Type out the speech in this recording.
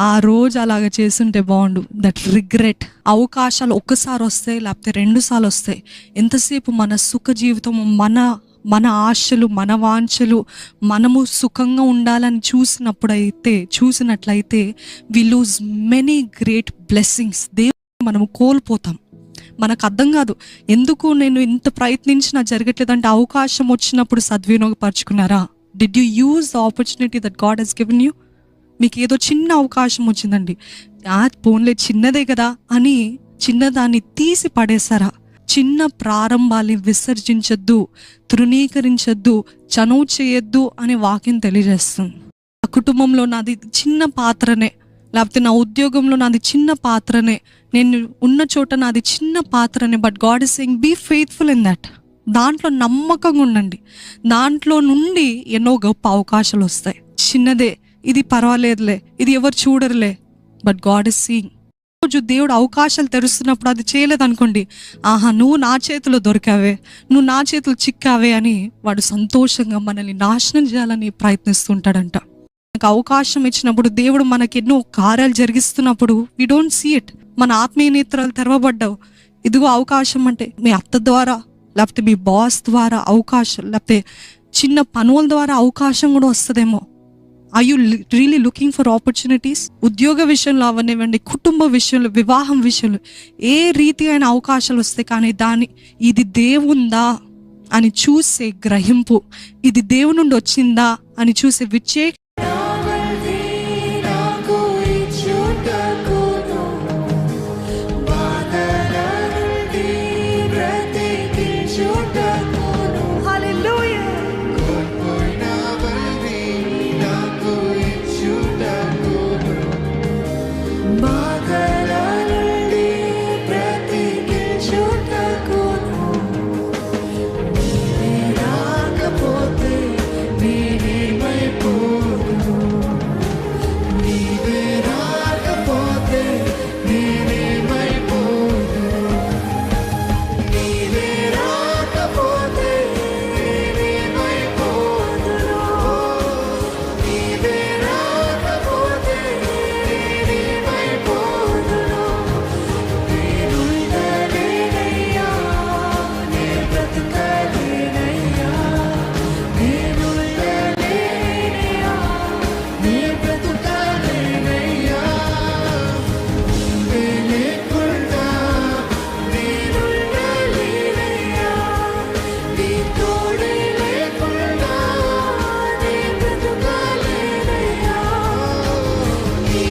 ఆ రోజు అలాగ చేసుంటే బాగుండు. That regret. అవకాశాలు ఒక్కసారి వస్తాయి, లేకపోతే 2 సార్లు వస్తాయి. ఎంతసేపు మన సుఖ జీవితం, మన ఆశలు, మన వాంఛలు, మనము సుఖంగా ఉండాలని చూసినట్లయితే we lose many great blessings. దేవుని మనము కోల్పోతాం. మనకు అర్థం కాదు, ఎందుకు నేను ఇంత ప్రయత్నించినా జరగట్లేదంటే అవకాశం వచ్చినప్పుడు సద్వినియోగపరచుకున్నారా? Did you use the opportunity that God has given you? మీకు ఏదో చిన్న అవకాశం వచ్చిందండి, పోన్లే చిన్నదే కదా అని చిన్నదాన్ని తీసి పడేశారా? చిన్న ప్రారంభాన్ని విసర్జించొద్దు, తృణీకరించొద్దు, చనువు చేయొద్దు అని వాక్యం తెలియజేస్తుంది. నా కుటుంబంలో నాది చిన్న పాత్రనే, లేకపోతే నా ఉద్యోగంలో నాది చిన్న పాత్రనే, నేను ఉన్న చోట నాది చిన్న పాత్రనే, but God is saying be faithful in that. దాంట్లో నమ్మకంగా ఉండండి. దాంట్లో నుండి ఎన్నో గొప్ప అవకాశాలు వస్తాయి. చిన్నదే, ఇది పర్వాలేదులే, ఇది ఎవరు చూడరులే, బట్ గాడ్ ఇస్ సీయింగ్. రోజు దేవుడు అవకాశాలు తెరుస్తున్నప్పుడు అది చేయలేదనుకోండి, ఆహా నువ్వు నా చేతిలో దొరికావే, నువ్వు నా చేతిలో చిక్కావే అని వాడు సంతోషంగా మనల్ని నాశనం చేయాలని ప్రయత్నిస్తుంటాడంట. మనకు అవకాశం ఇచ్చినప్పుడు, దేవుడు మనకి ఎన్నో కార్యాలు జరిగిస్తున్నప్పుడు వి డోంట్ సీ ఇట్. మన ఆత్మీయ నేత్రాలు తెరవబడ్డావు. ఇదిగో అవకాశం అంటే మీ అత్త ద్వారా, లేకపోతే మీ బాస్ ద్వారా అవకాశం, లేకపోతే చిన్న పనుల ద్వారా అవకాశం కూడా వస్తుందేమో. Are you really looking for opportunities? ఉద్యోగ విషయంలో అవనివ్వండి, కుటుంబ విషయంలో, వివాహం విషయంలో ఏ రీతి అయిన అవకాశాలు వస్తాయి, కానీ ఇది దేవుందా అని చూసే గ్రహింపు, ఇది దేవుని నుండి వచ్చిందా అని చూసే